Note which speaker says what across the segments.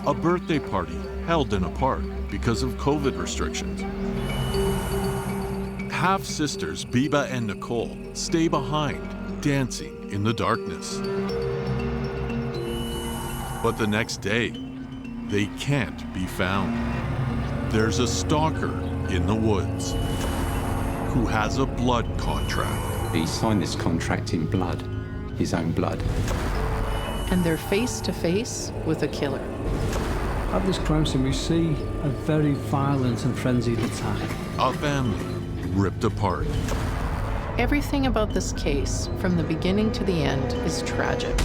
Speaker 1: a birthday party held in a park because of COVID restrictions. Half-sisters Biba and Nicole stay behind, dancing in the darkness. But the next day, they can't be found. There's a stalker in the woods who has a blood contract.
Speaker 2: He signed this contract in blood, his own blood.
Speaker 3: And they're face to face with a killer.
Speaker 4: At this crime scene, we see a very violent and frenzied attack.
Speaker 1: A family ripped apart.
Speaker 3: Everything about this case, from the beginning to the end, is tragic.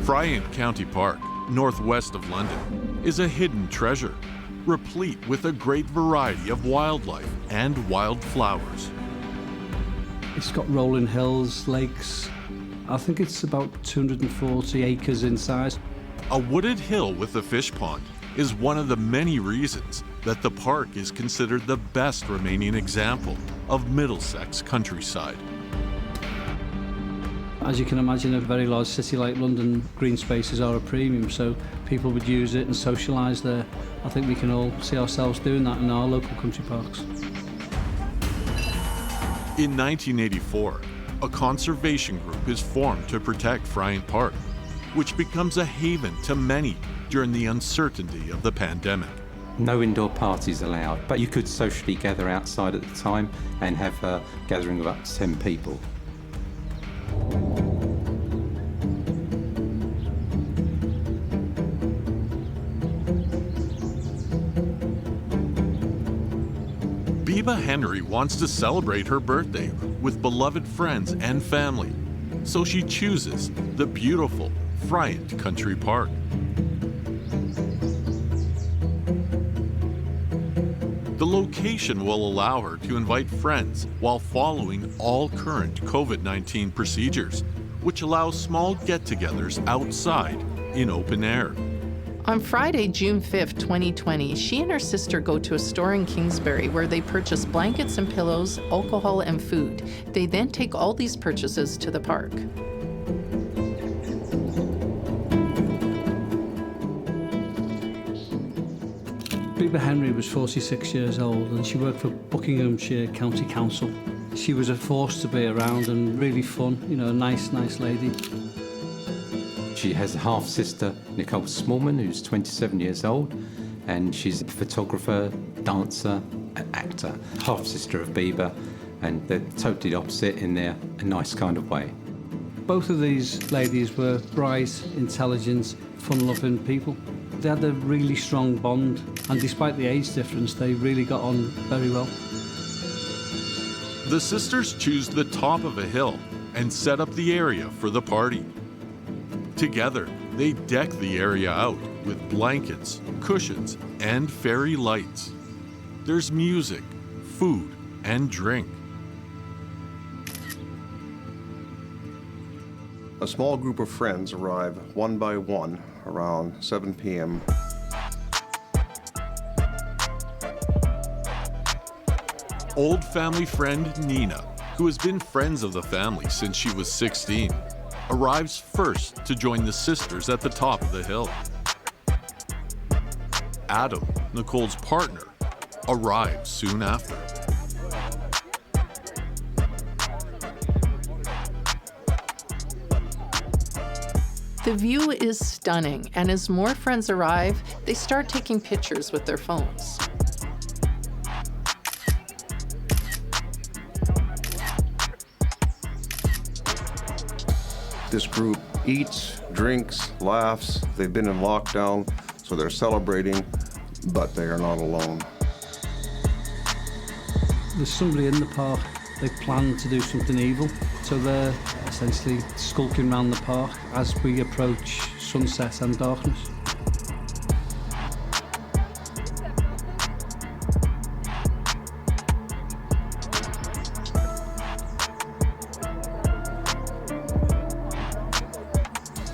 Speaker 1: Friant County Park, northwest of London, is a hidden treasure, replete with a great variety of wildlife and wildflowers.
Speaker 4: It's got rolling hills, lakes. I think it's about 240 acres in size.
Speaker 1: A wooded hill with a fish pond is one of the many reasons that the park is considered the best remaining example of Middlesex countryside.
Speaker 4: As you can imagine, a very large city like London, green spaces are a premium, so people would use it and socialise there. I think we can all see ourselves doing that in our local country parks.
Speaker 1: In 1984, a conservation group is formed to protect Friant Park, which becomes a haven to many during the uncertainty of the pandemic.
Speaker 2: No indoor parties allowed, but you could socially gather outside at the time and have a gathering of up to 10 people.
Speaker 1: Biba Henry wants to celebrate her birthday with beloved friends and family, so she chooses the beautiful Friant Country Park. The location will allow her to invite friends while following all current COVID-19 procedures, which allows small get-togethers outside in open air.
Speaker 3: On Friday, June 5th, 2020, she and her sister go to a store in Kingsbury where they purchase blankets and pillows, alcohol, and food. They then take all these purchases to the park.
Speaker 4: Biba Henry was 46 years old and she worked for Buckinghamshire County Council. She was a force to be around and really fun, you know, a nice lady.
Speaker 2: She has a half-sister, Nicole Smallman, who's 27 years old, and she's a photographer, dancer, and actor, half-sister of Biba, and they're totally opposite in their a nice kind of way.
Speaker 4: Both of these ladies were bright, intelligent, fun-loving people. They had a really strong bond, and despite the age difference, they really got on very well.
Speaker 1: The sisters choose the top of a hill and set up the area for the party. Together, they deck the area out with blankets, cushions, and fairy lights. There's music, food, and drink.
Speaker 5: A small group of friends arrive one by one around 7 p.m.
Speaker 1: Old family friend Nina, who has been friends of the family since she was 16, arrives first to join the sisters at the top of the hill. Adam, Nicole's partner, arrives soon after.
Speaker 3: The view is stunning, and as more friends arrive, they start taking pictures with their phones.
Speaker 5: This group eats, drinks, laughs. They've been in lockdown, so they're celebrating, but they are not alone.
Speaker 4: There's somebody in the park. They plan to do something evil, so they're essentially skulking around the park as we approach sunset and darkness.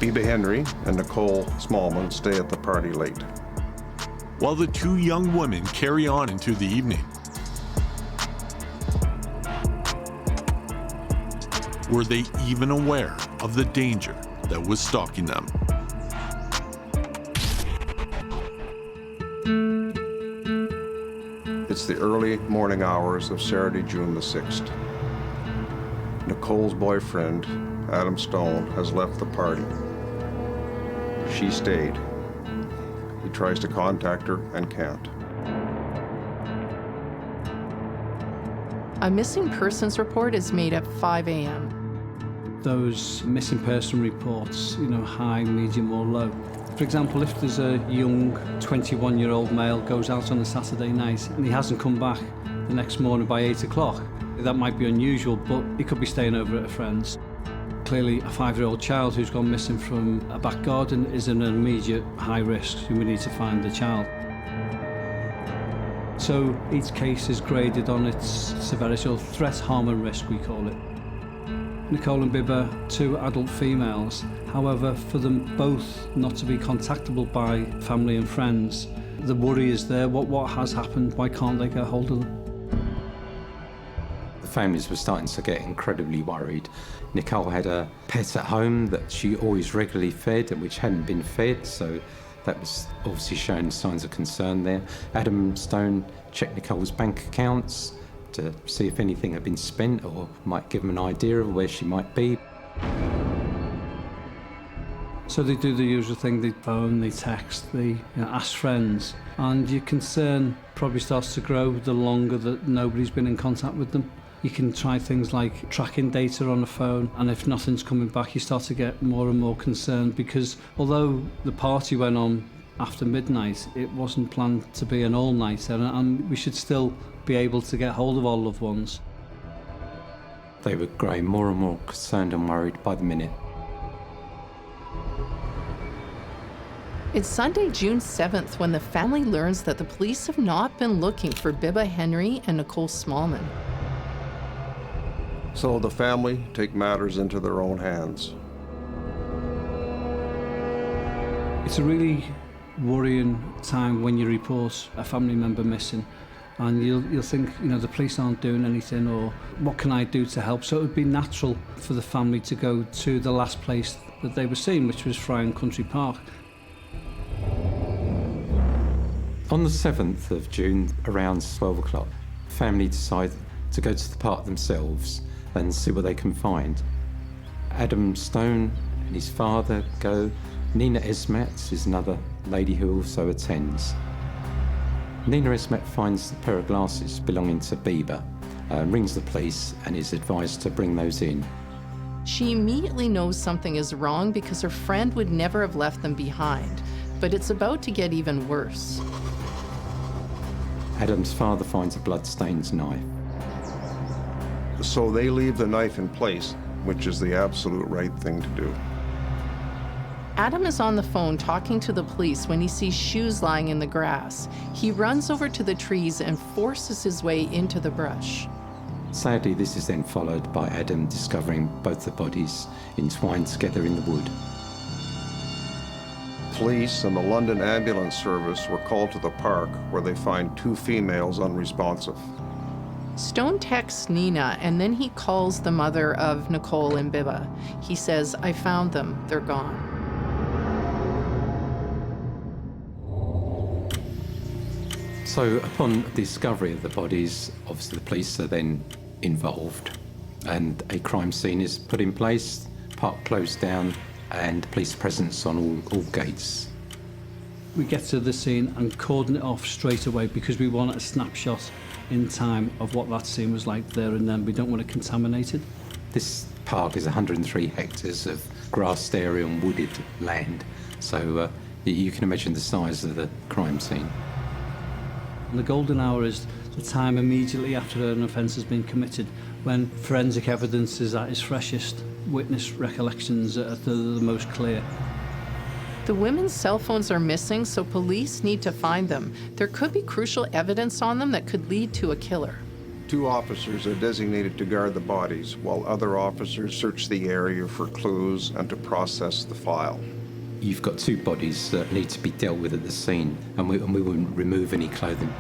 Speaker 5: Biba Henry and Nicole Smallman stay at the party late.
Speaker 1: While the two young women carry on into the evening. Were they even aware of the danger that was stalking them?
Speaker 5: It's the early morning hours of Saturday, June the 6th. Nicole's boyfriend, Adam Stone, has left the party. She stayed. He tries to contact her and can't.
Speaker 3: A missing persons report is made at 5 a.m.
Speaker 4: Those missing person reports, high, medium or low. For example, if there's a young 21-year-old male goes out on a Saturday night and he hasn't come back the next morning by 8 o'clock, that might be unusual, but he could be staying over at a friend's. Clearly, a 5-year-old child who's gone missing from a back garden is an immediate high risk, so we need to find the child. So each case is graded on its severity, or threat, harm and risk, we call it. Nicole and Biba, 2 adult females. However, for them both not to be contactable by family and friends, the worry is there. What has happened? Why can't they get hold of them?
Speaker 2: The families were starting to get incredibly worried. Nicole had a pet at home that she always regularly fed and which hadn't been fed, so that was obviously showing signs of concern there. Adam Stone checked Nicole's bank accounts to see if anything had been spent or might give him an idea of where she might be.
Speaker 4: So they do the usual thing, they phone, they text, they ask friends, and your concern probably starts to grow the longer that nobody's been in contact with them. You can try things like tracking data on the phone, and if nothing's coming back, you start to get more and more concerned, because although the party went on after midnight, it wasn't planned to be an all-nighter, and we should still be able to get hold of our loved ones.
Speaker 2: They were growing more and more concerned and worried by the minute.
Speaker 3: It's Sunday, June 7th, when the family learns that the police have not been looking for Biba Henry and Nicole Smallman.
Speaker 5: So the family take matters into their own hands.
Speaker 4: It's a really worrying time when you report a family member missing, and you'll think, the police aren't doing anything, or what can I do to help? So it would be natural for the family to go to the last place that they were seen, which was Frion Country Park.
Speaker 2: On the 7th of June, around 12 o'clock, the family decide to go to the park themselves and see what they can find. Adam Stone and his father go. Nina Esmat is another lady who also attends. Nina Esmat finds a pair of glasses belonging to Biba, rings the police and is advised to bring those in.
Speaker 3: She immediately knows something is wrong because her friend would never have left them behind, but it's about to get even worse.
Speaker 2: Adam's father finds a blood-stained knife.
Speaker 5: So they leave the knife in place, which is the absolute right thing to do.
Speaker 3: Adam is on the phone talking to the police when he sees shoes lying in the grass. He runs over to the trees and forces his way into the brush.
Speaker 2: Sadly, this is then followed by Adam discovering both the bodies entwined together in the wood.
Speaker 5: Police and the London Ambulance Service were called to the park, where they find 2 females unresponsive.
Speaker 3: Stone texts Nina, and then he calls the mother of Nicole and Biba. He says, "I found them, they're gone."
Speaker 2: So upon the discovery of the bodies, obviously the police are then involved and a crime scene is put in place, park closed down and police presence on all gates.
Speaker 4: We get to the scene and cordon it off straight away because we want a snapshot in time of what that scene was like there and then. We don't want to contaminate it.
Speaker 2: This park is 103 hectares of grassed area and wooded land. So you can imagine the size of the crime scene.
Speaker 4: And the golden hour is the time immediately after an offence has been committed, when forensic evidence is at its freshest, witness recollections are the most clear.
Speaker 3: The women's cell phones are missing, so police need to find them. There could be crucial evidence on them that could lead to a killer.
Speaker 5: 2 officers are designated to guard the bodies, while other officers search the area for clues and to process the file.
Speaker 2: You've got 2 bodies that need to be dealt with at the scene, and we wouldn't remove any clothing.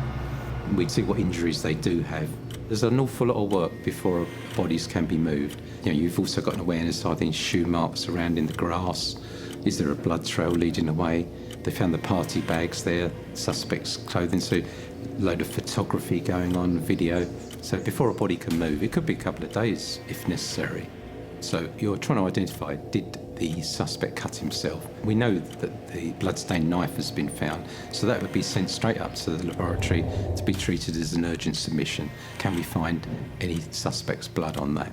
Speaker 2: We'd see what injuries they do have. There's an awful lot of work before bodies can be moved. You've also got an awareness, are there shoe marks around in the grass? Is there a blood trail leading away? They found the party bags there, suspects' clothing, so a load of photography going on, video. So before a body can move, it could be a couple of days if necessary. So you're trying to identify, did the suspect cut himself? We know that the bloodstained knife has been found, so that would be sent straight up to the laboratory to be treated as an urgent submission. Can we find any suspect's blood on that?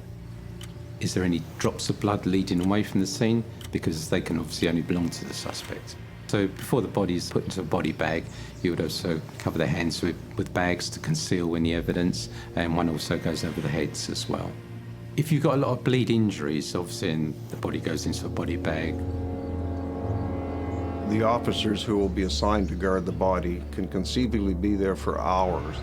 Speaker 2: Is there any drops of blood leading away from the scene? Because they can obviously only belong to the suspect. So before the body is put into a body bag, you would also cover their hands with bags to conceal any evidence, and one also goes over the heads as well. If you've got a lot of bleed injuries, obviously, and the body goes into a body bag.
Speaker 5: The officers who will be assigned to guard the body can conceivably be there for hours.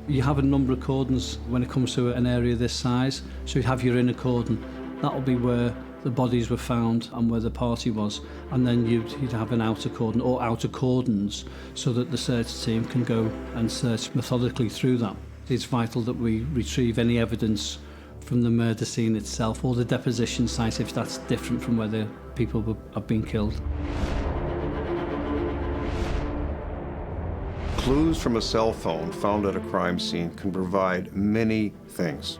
Speaker 4: You have a number of cordons when it comes to an area this size. So you have your inner cordon. That'll be where the bodies were found and where the party was. And then you'd have an outer cordon or outer cordons so that the search team can go and search methodically through that. It's vital that we retrieve any evidence from the murder scene itself or the deposition site if that's different from where the people have been killed.
Speaker 5: Clues from a cell phone found at a crime scene can provide many things.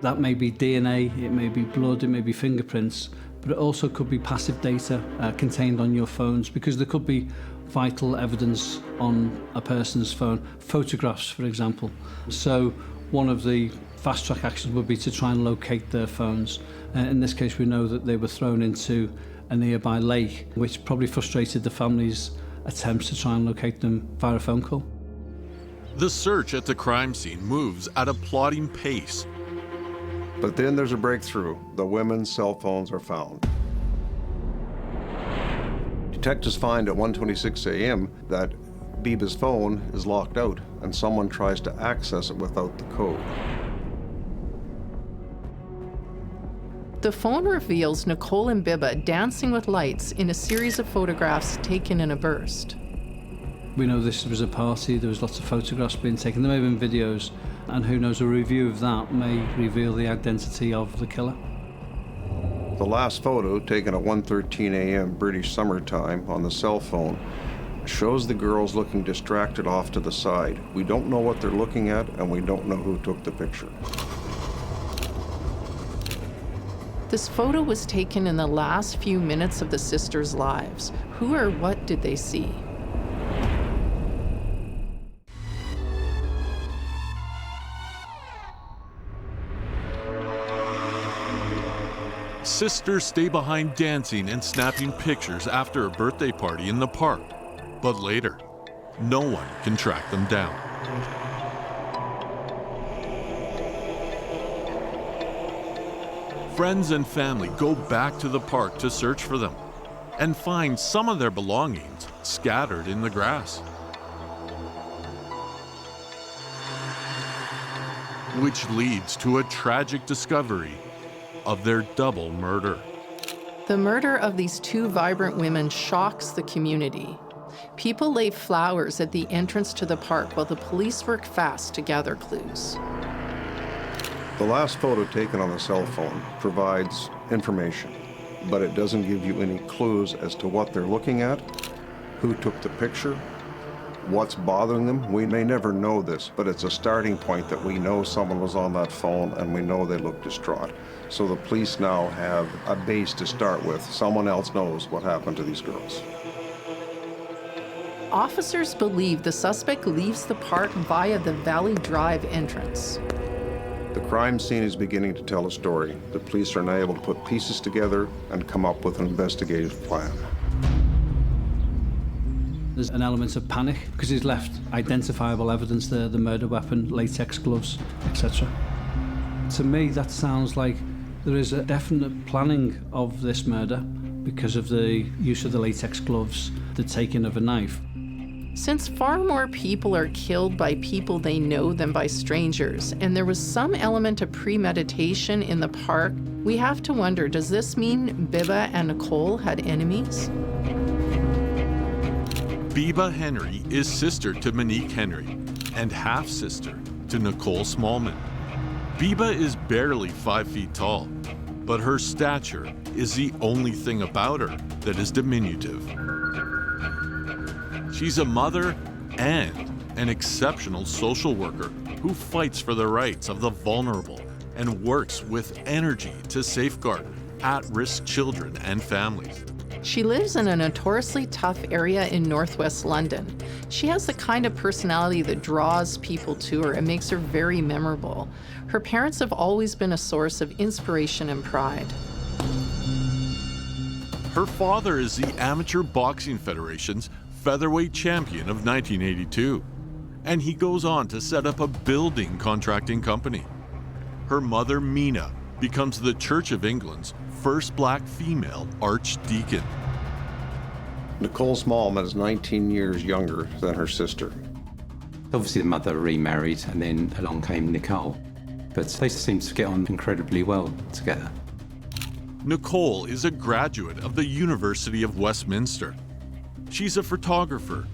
Speaker 4: That may be DNA, it may be blood, it may be fingerprints, but it also could be passive data contained on your phones, because there could be vital evidence on a person's phone, photographs, for example. So one of the fast-track actions would be to try and locate their phones. In this case, we know that they were thrown into a nearby lake, which probably frustrated the family's attempts to try and locate them via a phone call.
Speaker 1: The search at the crime scene moves at a plodding pace.
Speaker 5: But then there's a breakthrough. The women's cell phones are found. Detectives find at 1:26 a.m. that Biba's phone is locked out and someone tries to access it without the code.
Speaker 3: The phone reveals Nicole and Biba dancing with lights in a series of photographs taken in a burst.
Speaker 4: We know this was a party, there was lots of photographs being taken, there may have been videos, and who knows, a review of that may reveal the identity of the killer.
Speaker 5: The last photo, taken at 1:13 a.m. British summertime on the cell phone, shows the girls looking distracted off to the side. We don't know what they're looking at, and we don't know who took the picture.
Speaker 3: This photo was taken in the last few minutes of the sisters' lives. Who or what did they see?
Speaker 1: Sisters stay behind dancing and snapping pictures after a birthday party in the park. But later, no one can track them down. Friends and family go back to the park to search for them and find some of their belongings scattered in the grass. Which leads to a tragic discovery of their double murder.
Speaker 3: The murder of these 2 vibrant women shocks the community. People lay flowers at the entrance to the park while the police work fast to gather clues.
Speaker 5: The last photo taken on the cell phone provides information, but it doesn't give you any clues as to what they're looking at, who took the picture, what's bothering them. We may never know this, but it's a starting point that we know someone was on that phone and we know they look distraught. So the police now have a base to start with. Someone else knows what happened to these girls.
Speaker 3: Officers believe the suspect leaves the park via the Valley Drive entrance.
Speaker 5: The crime scene is beginning to tell a story. The police are now able to put pieces together and come up with an investigative plan.
Speaker 4: There's an element of panic because he's left identifiable evidence there, the murder weapon, latex gloves, etc. To me, that sounds like there is a definite planning of this murder because of the use of the latex gloves, the taking of a knife.
Speaker 3: Since far more people are killed by people they know than by strangers, and there was some element of premeditation in the park, we have to wonder, does this mean Biba and Nicole had enemies?
Speaker 1: Biba Henry is sister to Monique Henry and half-sister to Nicole Smallman. Biba is barely 5 feet tall, but her stature is the only thing about her that is diminutive. She's a mother and an exceptional social worker who fights for the rights of the vulnerable and works with energy to safeguard at-risk children and families.
Speaker 3: She lives in a notoriously tough area in northwest London. She has the kind of personality that draws people to her and makes her very memorable. Her parents have always been a source of inspiration and pride.
Speaker 1: Her father is the Amateur Boxing Federation's featherweight champion of 1982, and he goes on to set up a building contracting company. Her mother, Mina, becomes the Church of England's first black female archdeacon.
Speaker 5: Nicole Smallman is 19 years younger than her sister.
Speaker 2: Obviously, the mother remarried, and then along came Nicole. But they seem to get on incredibly well together.
Speaker 1: Nicole is a graduate of the University of Westminster. She's a photographer,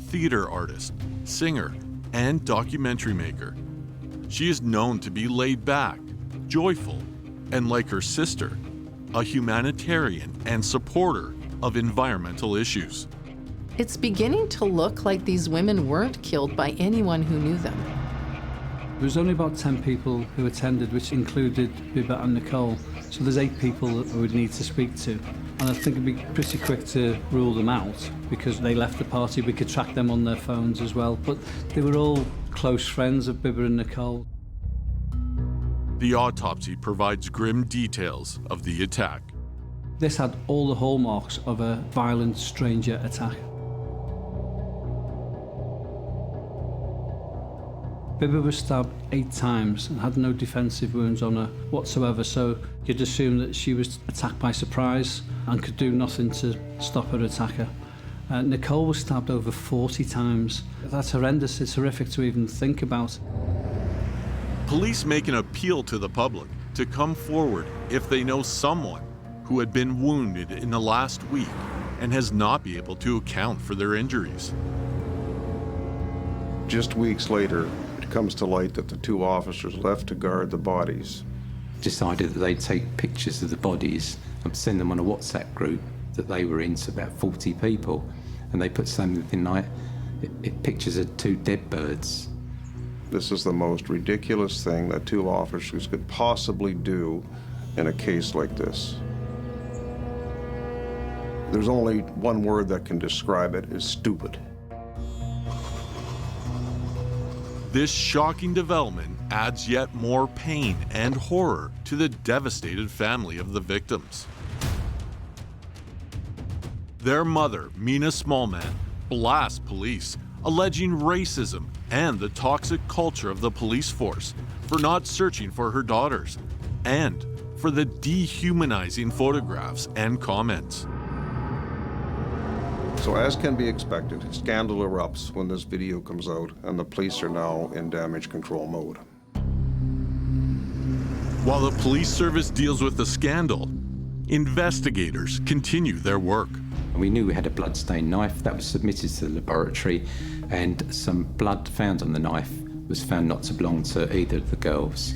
Speaker 1: theater artist, singer, and documentary maker. She is known to be laid back, joyful, and like her sister, a humanitarian and supporter of environmental issues.
Speaker 3: It's beginning to look like these women weren't killed by anyone who knew them.
Speaker 4: There was only about 10 people who attended, which included Biba and Nicole. So there's 8 people that we would need to speak to. And I think it'd be pretty quick to rule them out because they left the party. We could track them on their phones as well. But they were all close friends of Biba and Nicole.
Speaker 1: The autopsy provides grim details of the attack.
Speaker 4: This had all the hallmarks of a violent stranger attack. Biba was stabbed 8 times and had no defensive wounds on her whatsoever, so you'd assume that she was attacked by surprise and could do nothing to stop her attacker. Nicole was stabbed over 40 times. That's horrendous. It's horrific to even think about.
Speaker 1: Police make an appeal to the public to come forward if they know someone who had been wounded in the last week and has not been able to account for their injuries.
Speaker 5: Just weeks later, it comes to light that the 2 officers left to guard the bodies
Speaker 2: Decided that they'd take pictures of the bodies and send them on a WhatsApp group that they were in to about 40 people. And they put something like pictures of 2 dead birds.
Speaker 5: This is the most ridiculous thing that 2 officers could possibly do in a case like this. There's only one word that can describe it, is stupid.
Speaker 1: This shocking development adds yet more pain and horror to the devastated family of the victims. Their mother, Mina Smallman, blasts police, alleging racism and the toxic culture of the police force for not searching for her daughters, and for the dehumanizing photographs and comments.
Speaker 5: So as can be expected, scandal erupts when this video comes out, and the police are now in damage control mode.
Speaker 1: While the police service deals with the scandal, investigators continue their work.
Speaker 2: We knew we had a bloodstained knife that was submitted to the laboratory, and some blood found on the knife was found not to belong to either of the girls.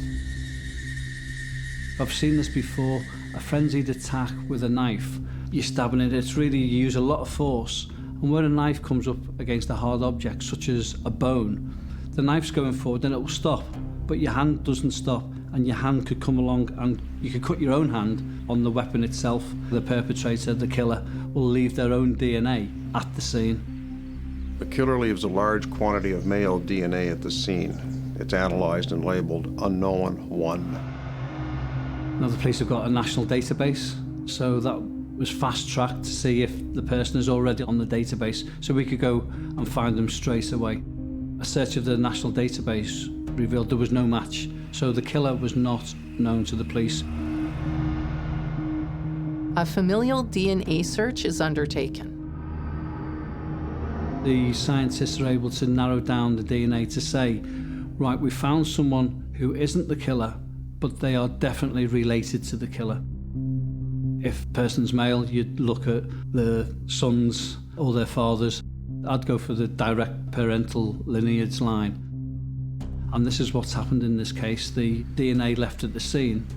Speaker 4: I've seen this before, a frenzied attack with a knife. You're stabbing it, it's really, you use a lot of force. And when a knife comes up against a hard object, such as a bone, the knife's going forward, then it will stop, but your hand doesn't stop, and your hand could come along and you could cut your own hand on the weapon itself. The perpetrator, the killer, will leave their own DNA at the scene.
Speaker 5: The killer leaves a large quantity of male DNA at the scene. It's analyzed and labeled Unknown 1.
Speaker 4: Now the police have got a national database, so that was fast-tracked to see if the person is already on the database, so we could go and find them straight away. A search of the national database revealed there was no match, so the killer was not known to the police.
Speaker 3: A familial DNA search is undertaken.
Speaker 4: The scientists are able to narrow down the DNA to say, right, we found someone who isn't the killer, but they are definitely related to the killer. If a person's male, you'd look at the sons or their fathers. I'd go for the direct parental lineage line. And this is what's happened in this case. The DNA left at the scene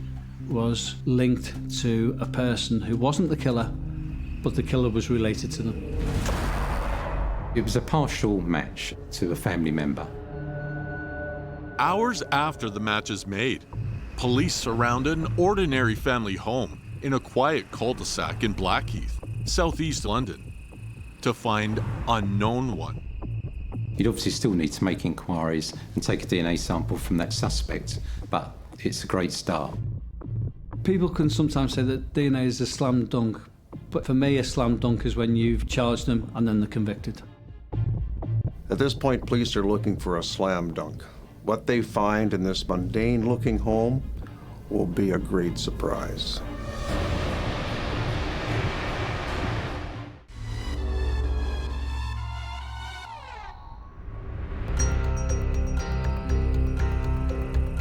Speaker 4: was linked to a person who wasn't the killer, but the killer was related to them.
Speaker 2: It was a partial match to a family member.
Speaker 1: Hours after the match is made, police surround an ordinary family home in a quiet cul-de-sac in Blackheath, southeast London, to find Unknown 1.
Speaker 2: You'd obviously still need to make inquiries and take a DNA sample from that suspect, but it's a great start.
Speaker 4: People can sometimes say that DNA is a slam dunk, but for me a slam dunk is when you've charged them and then they're convicted.
Speaker 5: At this point, police are looking for a slam dunk. What they find in this mundane-looking home will be a great surprise.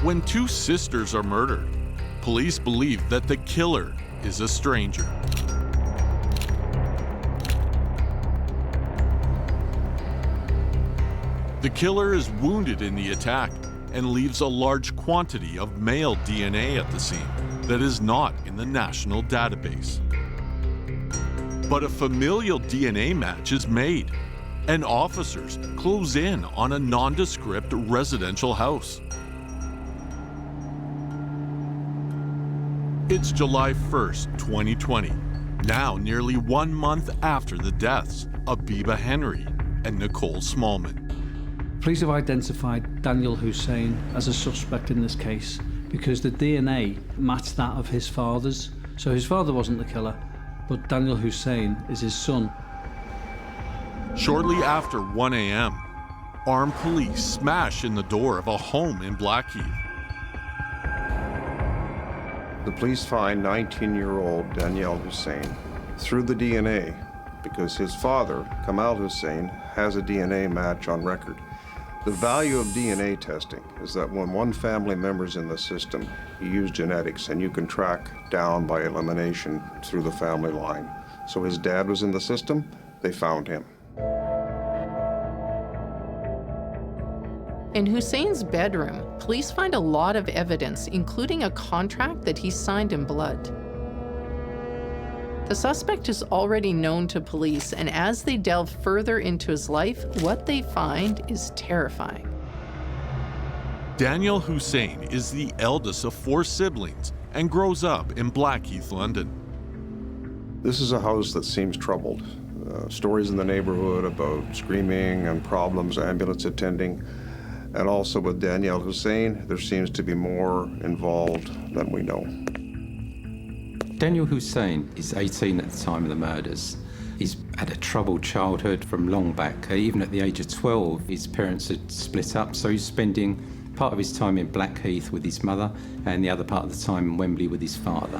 Speaker 1: When two sisters are murdered, police believe that the killer is a stranger. The killer is wounded in the attack and leaves a large quantity of male DNA at the scene that is not in the national database. But a familial DNA match is made, and officers close in on a nondescript residential house. It's July 1st, 2020, now nearly 1 month after the deaths of Biba Henry and Nicole Smallman.
Speaker 4: Police have identified Daniel Hussein as a suspect in this case because the DNA matched that of his father's. So his father wasn't the killer, but Daniel Hussein is his son.
Speaker 1: Shortly after 1 a.m., armed police smash in the door of a home in Blackheath.
Speaker 5: The police find 19-year-old Daniel Hussein through the DNA because his father, Kamal Hussein, has a DNA match on record. The value of DNA testing is that when one family member is in the system, you use genetics and you can track down by elimination through the family line. So his dad was in the system, they found him.
Speaker 3: In Hussein's bedroom, police find a lot of evidence, including a contract that he signed in blood. The suspect is already known to police, and as they delve further into his life, what they find is terrifying.
Speaker 1: Daniel Hussein is the eldest of 4 siblings and grows up in Blackheath, London.
Speaker 5: This is a house that seems troubled. Stories in the neighborhood about screaming and problems, ambulance attending. And also with Daniel Hussein, there seems to be more involved than we know.
Speaker 2: Daniel Hussein is 18 at the time of the murders. He's had a troubled childhood from long back. Even at the age of 12, his parents had split up, so he's spending part of his time in Blackheath with his mother and the other part of the time in Wembley with his father.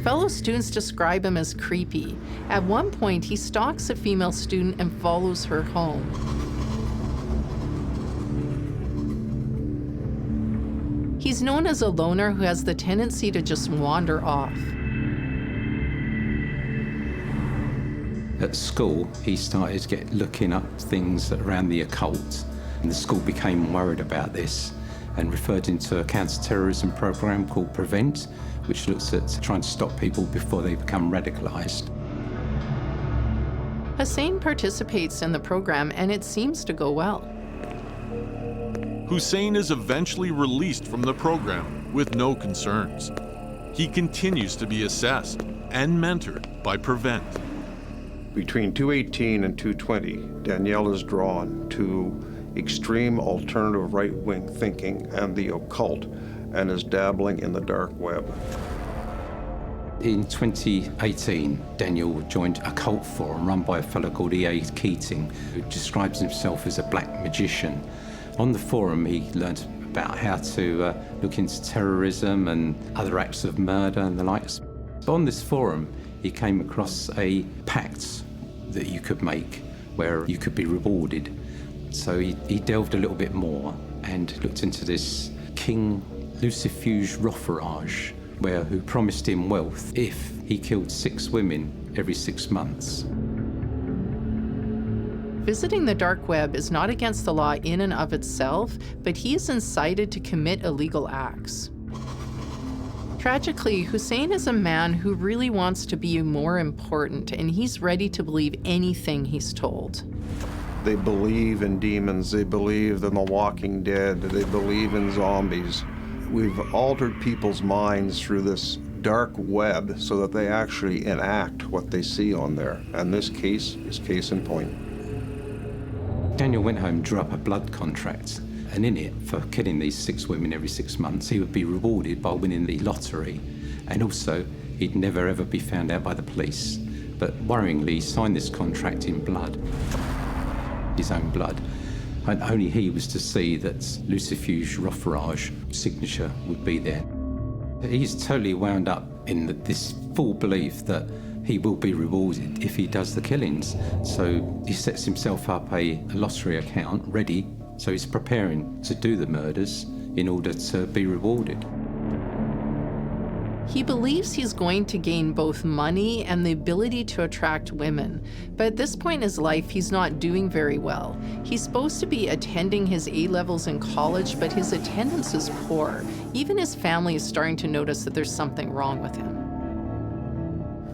Speaker 3: Fellow students describe him as creepy. At one point, he stalks a female student and follows her home. He's known as a loner who has the tendency to just wander off.
Speaker 2: At school, he started looking up things around the occult, and the school became worried about this and referred him to a counter-terrorism program called Prevent, which looks at trying to stop people before they become radicalized.
Speaker 3: Hussein participates in the program, and it seems to go well.
Speaker 1: Hussein is eventually released from the program with no concerns. He continues to be assessed and mentored by Prevent.
Speaker 5: Between 218 and 220, Danielle is drawn to extreme alternative right-wing thinking and the occult, and is dabbling in the dark web.
Speaker 2: In 2018, Daniel joined a cult forum run by a fellow called E.A. Keating, who describes himself as a black magician. On the forum, he learned about how to look into terrorism and other acts of murder and the likes. On this forum, he came across a pact that you could make where you could be rewarded. So he delved a little bit more and looked into this King Lucifuge Roferage, who promised him wealth if he killed 6 women every 6 months.
Speaker 3: Visiting the dark web is not against the law in and of itself, but he is incited to commit illegal acts. Tragically, Hussein is a man who really wants to be more important, and he's ready to believe anything he's told.
Speaker 5: They believe in demons, they believe in the walking dead, they believe in zombies. We've altered people's minds through this dark web so that they actually enact what they see on there. And this case is case in point.
Speaker 2: Daniel went home, drew up a blood contract, and in it, for killing these 6 women every 6 months, he would be rewarded by winning the lottery. And also, he'd never ever be found out by the police. But worryingly, he signed this contract in blood, his own blood. And only he was to see that Lucifuge Roferage signature would be there. He's totally wound up in this full belief that he will be rewarded if he does the killings. So he sets himself up a lottery account ready, so he's preparing to do the murders in order to be rewarded.
Speaker 3: He believes he's going to gain both money and the ability to attract women, but at this point in his life, he's not doing very well. He's supposed to be attending his A-levels in college, but his attendance is poor. Even his family is starting to notice that there's something wrong with him.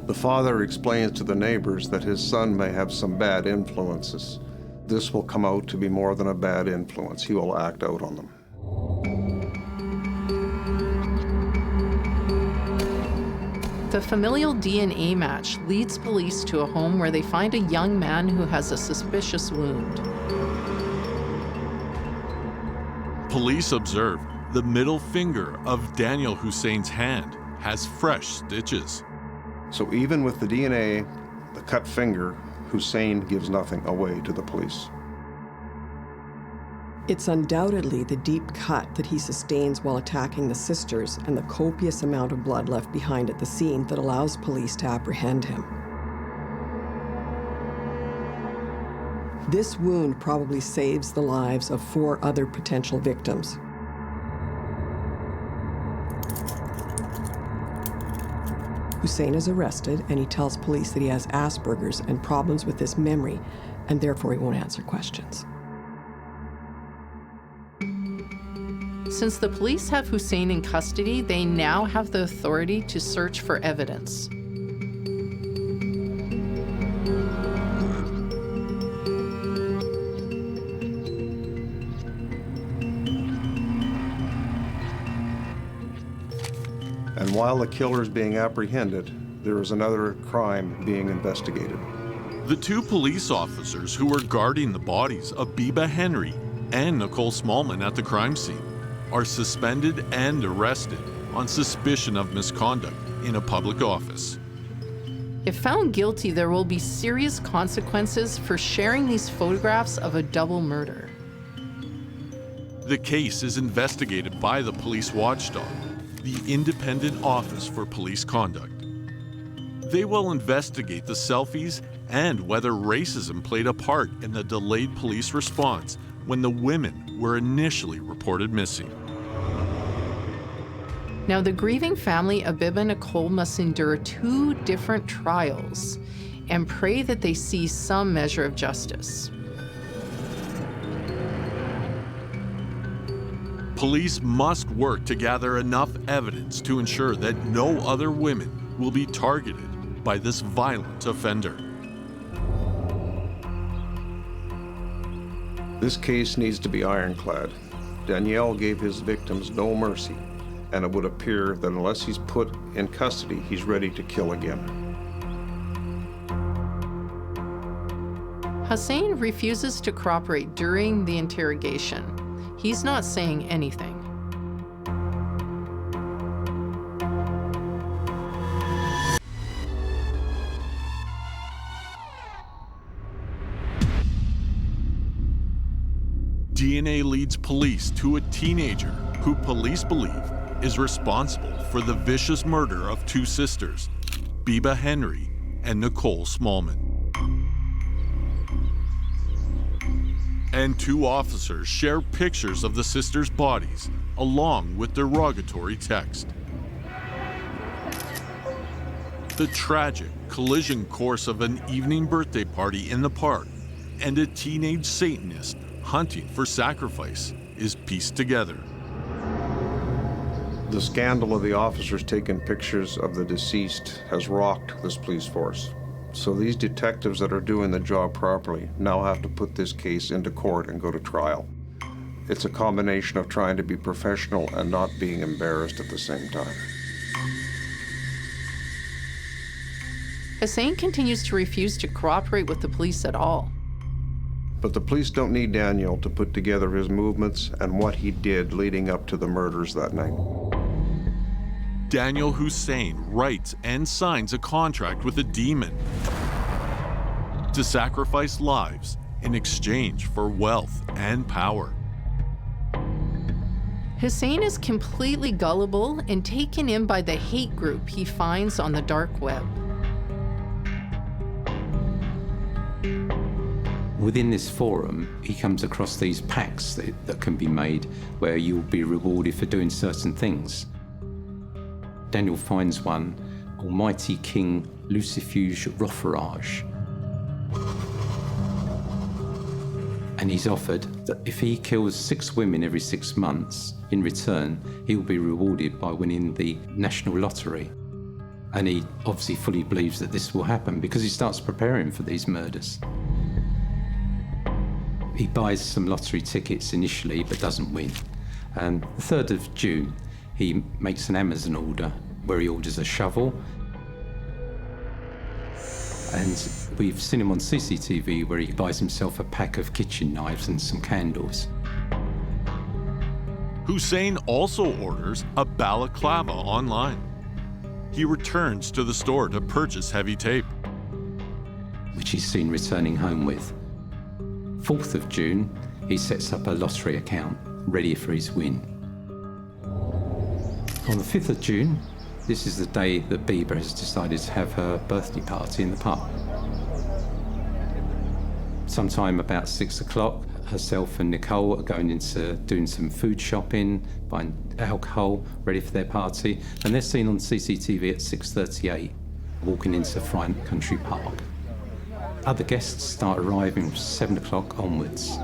Speaker 5: The father explains to the neighbors that his son may have some bad influences. This will come out to be more than a bad influence. He will act out on them.
Speaker 3: The familial DNA match leads police to a home where they find a young man who has a suspicious wound.
Speaker 1: Police observe the middle finger of Daniel Hussein's hand has fresh stitches.
Speaker 5: So even with the DNA, the cut finger, Hussein gives nothing away to the police.
Speaker 6: It's undoubtedly the deep cut that he sustains while attacking the sisters and the copious amount of blood left behind at the scene that allows police to apprehend him. This wound probably saves the lives of 4 other potential victims. Hussein is arrested, and he tells police that he has Asperger's and problems with his memory, and therefore he won't answer questions.
Speaker 3: Since the police have Hussein in custody, they now have the authority to search for evidence.
Speaker 5: And while the killer is being apprehended, there is another crime being investigated.
Speaker 1: The 2 police officers who were guarding the bodies of Biba Henry and Nicole Smallman at the crime scene are suspended and arrested on suspicion of misconduct in a public office.
Speaker 3: If found guilty, there will be serious consequences for sharing these photographs of a double murder.
Speaker 1: The case is investigated by the police watchdog, the Independent Office for Police Conduct. They will investigate the selfies and whether racism played a part in the delayed police response when the women were initially reported missing.
Speaker 3: Now, the grieving family of Biba Nicole must endure 2 different trials and pray that they see some measure of justice.
Speaker 1: Police must work to gather enough evidence to ensure that no other women will be targeted by this violent offender.
Speaker 5: This case needs to be ironclad. Daniel gave his victims no mercy, and it would appear that unless he's put in custody, he's ready to kill again.
Speaker 3: Hussein refuses to cooperate during the interrogation. He's not saying anything.
Speaker 1: DNA leads police to a teenager who police believe is responsible for the vicious murder of two sisters, Biba Henry and Nicole Smallman. And two officers share pictures of the sisters' bodies along with derogatory text. The tragic collision course of an evening birthday party in the park and a teenage Satanist hunting for sacrifice is pieced together.
Speaker 5: The scandal of the officers taking pictures of the deceased has rocked this police force. So these detectives that are doing the job properly now have to put this case into court and go to trial. It's a combination of trying to be professional and not being embarrassed at the same time.
Speaker 3: Hussein continues to refuse to cooperate with the police at all.
Speaker 5: But the police don't need Daniel to put together his movements and what he did leading up to the murders that night.
Speaker 1: Daniel Hussein writes and signs a contract with a demon to sacrifice lives in exchange for wealth and power.
Speaker 3: Hussein is completely gullible and taken in by the hate group he finds on the dark web.
Speaker 2: Within this forum, he comes across these pacts that can be made where you'll be rewarded for doing certain things. Daniel finds one, Almighty King Lucifuge Rofarage. And he's offered that if he kills 6 women every 6 months, in return, he will be rewarded by winning the national lottery. And he obviously fully believes that this will happen because he starts preparing for these murders. He buys some lottery tickets initially, but doesn't win. And the 3rd of June, he makes an Amazon order where he orders a shovel. And we've seen him on CCTV where he buys himself a pack of kitchen knives and some candles.
Speaker 1: Hussein also orders a balaclava online. He returns to the store to purchase heavy tape,
Speaker 2: which he's seen returning home with. 4th of June, he sets up a lottery account, ready for his win. On the 5th of June, this is the day that Biba has decided to have her birthday party in the park. Sometime about 6 o'clock, herself and Nicole are going into doing some food shopping, buying alcohol, ready for their party, and they're seen on CCTV at 6:38, walking into Friant Country Park. Other guests start arriving from 7 o'clock onwards.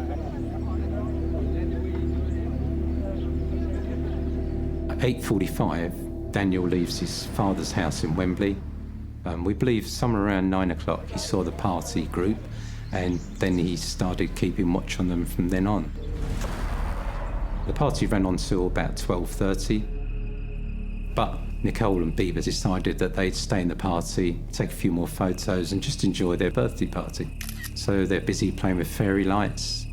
Speaker 2: At 8:45, Daniel leaves his father's house in Wembley. We believe somewhere around 9 o'clock he saw the party group, and then he started keeping watch on them from then on. The party ran on till about 12:30, but Nicole and Biba decided that they'd stay in the party, take a few more photos and just enjoy their birthday party. So they're busy playing with fairy lights.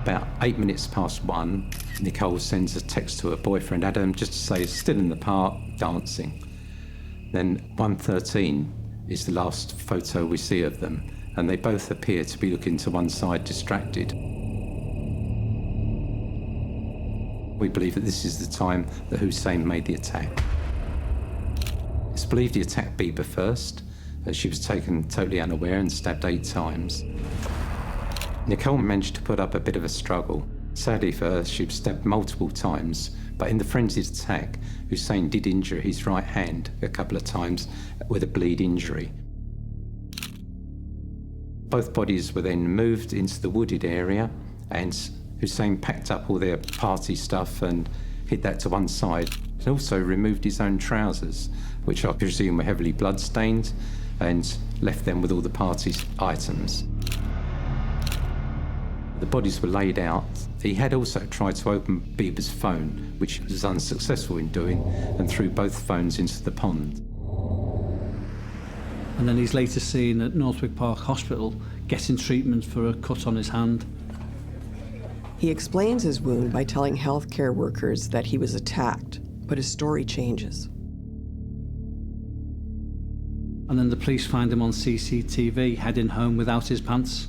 Speaker 2: About 8 minutes past 1, Nicole sends a text to her boyfriend Adam just to say still in the park, dancing. Then 1:13 is the last photo we see of them, and they both appear to be looking to one side, distracted. We believe that this is the time that Hussein made the attack. It's believed he attacked Biba first, as she was taken totally unaware and stabbed 8 times. Nicole managed to put up a bit of a struggle. Sadly for her, she was stabbed multiple times, but in the frenzied attack, Hussein did injure his right hand a couple of times with a bleed injury. Both bodies were then moved into the wooded area, and Hussein packed up all their party stuff and hid that to one side, and also removed his own trousers, which I presume were heavily blood-stained, and left them with all the party's items. The bodies were laid out. He had also tried to open Biba's phone, which he was unsuccessful in doing, and threw both phones into the pond.
Speaker 4: And then he's later seen at Northwick Park Hospital getting treatment for a cut on his hand.
Speaker 6: He explains his wound by telling healthcare workers that he was attacked, but his story changes.
Speaker 4: And then the police find him on CCTV heading home without his pants.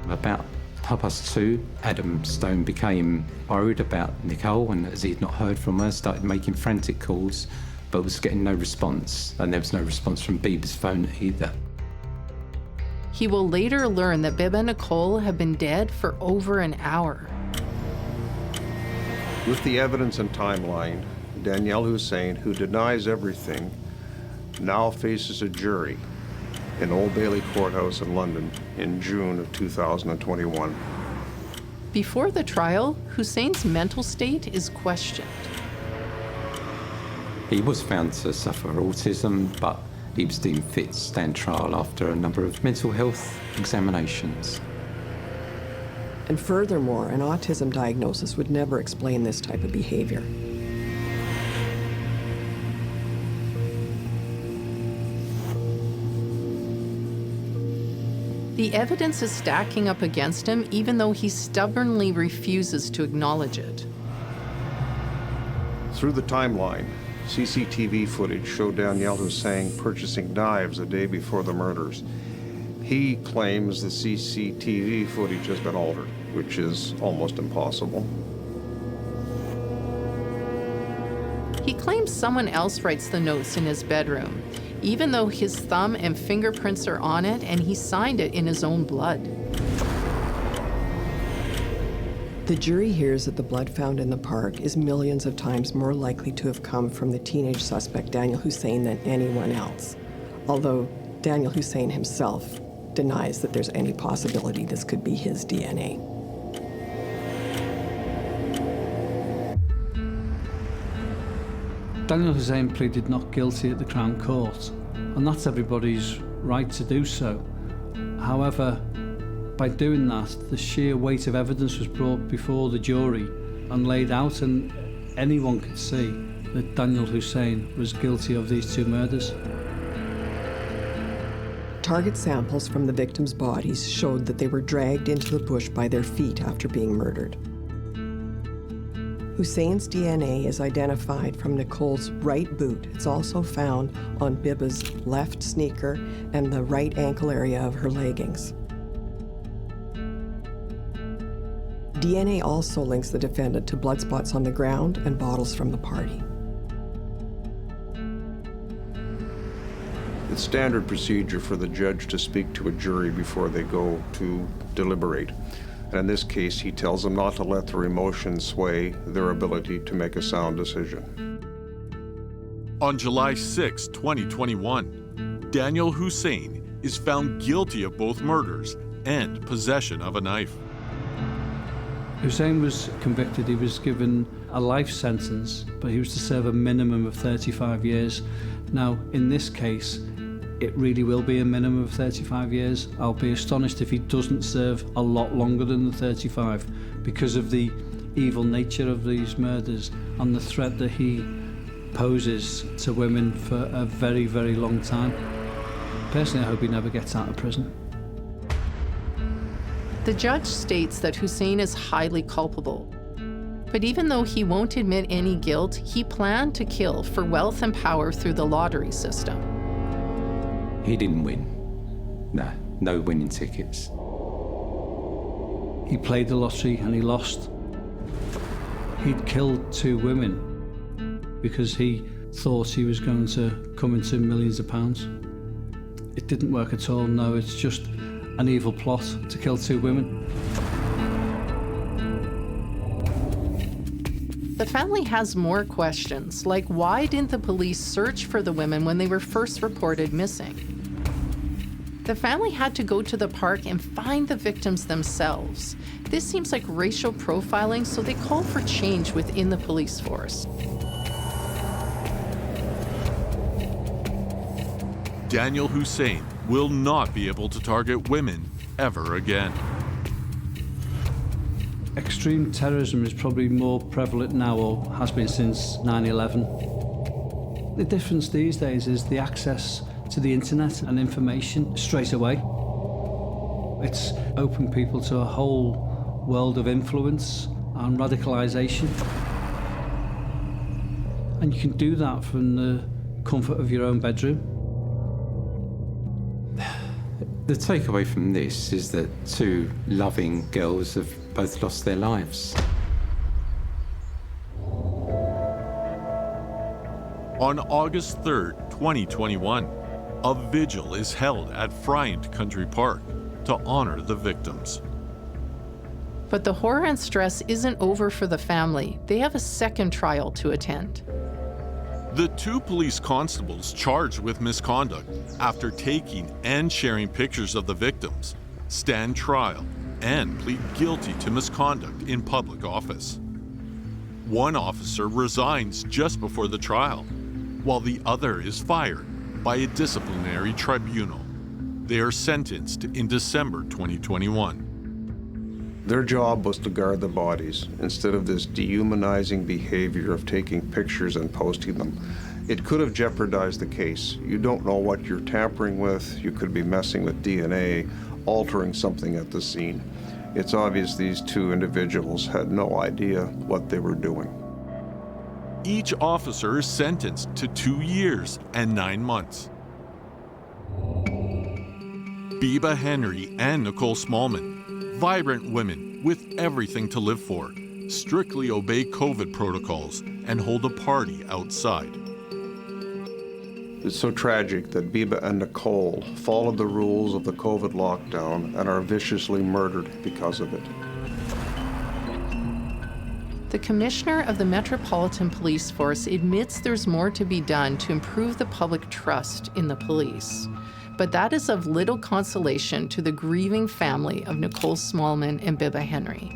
Speaker 2: About 2:30, Adam Stone became worried about Nicole, and as he'd not heard from her, started making frantic calls, but was getting no response, and there was no response from Bieber's phone either.
Speaker 3: He will later learn that Biba and Nicole have been dead for over an hour.
Speaker 5: With the evidence and timeline, Danielle Hussein, who denies everything, now faces a jury in Old Bailey Courthouse in London in June of 2021.
Speaker 3: Before the trial, Hussein's mental state is questioned.
Speaker 2: He was found to suffer autism, but he was deemed fit to stand trial after a number of mental health examinations.
Speaker 6: And furthermore, an autism diagnosis would never explain this type of behavior.
Speaker 3: The evidence is stacking up against him, even though he stubbornly refuses to acknowledge it.
Speaker 5: Through the timeline, CCTV footage showed Danielle Hussein purchasing knives a day before the murders. He claims the CCTV footage has been altered, which is almost impossible.
Speaker 3: He claims someone else writes the notes in his bedroom, even though his thumb and fingerprints are on it and he signed it in his own blood.
Speaker 6: The jury hears that the blood found in the park is millions of times more likely to have come from the teenage suspect Daniel Hussein than anyone else, although Daniel Hussein himself denies that there's any possibility this could be his DNA.
Speaker 4: Daniel Hussein pleaded not guilty at the Crown Court, and that's everybody's right to do so. However, by doing that, the sheer weight of evidence was brought before the jury and laid out, and anyone could see that Daniel Hussein was guilty of these two murders.
Speaker 6: Target samples from the victims' bodies showed that they were dragged into the bush by their feet after being murdered. Hussein's DNA is identified from Nicole's right boot. It's also found on Biba's left sneaker and the right ankle area of her leggings. DNA also links the defendant to blood spots on the ground and bottles from the party.
Speaker 5: It's standard procedure for the judge to speak to a jury before they go to deliberate. And in this case, he tells them not to let their emotions sway their ability to make a sound decision.
Speaker 1: On July 6, 2021, Daniel Hussein is found guilty of both murders and possession of a knife.
Speaker 4: Hussein was convicted. He was given a life sentence, but he was to serve a minimum of 35 years. Now, in this case, it really will be a minimum of 35 years. I'll be astonished if he doesn't serve a lot longer than the 35 because of the evil nature of these murders and the threat that he poses to women for a very, very long time. Personally, I hope he never gets out of prison.
Speaker 3: The judge states that Hussein is highly culpable. But even though he won't admit any guilt, he planned to kill for wealth and power through the lottery system.
Speaker 2: He didn't win. No winning tickets.
Speaker 4: He played the lottery and he lost. He'd killed two women because he thought he was going to come into millions of pounds. It didn't work at all, no, it's just an evil plot to kill two women.
Speaker 3: The family has more questions, like why didn't the police search for the women when they were first reported missing? The family had to go to the park and find the victims themselves. This seems like racial profiling, so they call for change within the police force.
Speaker 1: Daniel Hussein will not be able to target women ever again.
Speaker 4: Extreme terrorism is probably more prevalent now, or has been since 9/11. The difference these days is the access to the internet and information straight away. It's opened people to a whole world of influence and radicalisation. And you can do that from the comfort of your own bedroom.
Speaker 2: The takeaway from this is that two loving girls have both lost their lives.
Speaker 1: On August 3rd, 2021, a vigil is held at Friant Country Park to honor the victims.
Speaker 3: But the horror and stress isn't over for the family. They have a second trial to attend.
Speaker 1: The two police constables charged with misconduct after taking and sharing pictures of the victims stand trial and plead guilty to misconduct in public office. One officer resigns just before the trial, while the other is fired by a disciplinary tribunal. They are sentenced in December 2021.
Speaker 5: Their job was to guard the bodies instead of this dehumanizing behavior of taking pictures and posting them. It could have jeopardized the case. You don't know what you're tampering with. You could be messing with DNA, altering something at the scene. It's obvious these two individuals had no idea what they were doing.
Speaker 1: Each officer is sentenced to 2 years and 9 months. Biba Henry and Nicole Smallman, vibrant women with everything to live for, strictly obey COVID protocols and hold a party outside.
Speaker 5: It's so tragic that Biba and Nicole followed the rules of the COVID lockdown and are viciously murdered because of it.
Speaker 3: The commissioner of the Metropolitan Police Force admits there's more to be done to improve the public trust in the police. But that is of little consolation to the grieving family of Nicole Smallman and Biba Henry.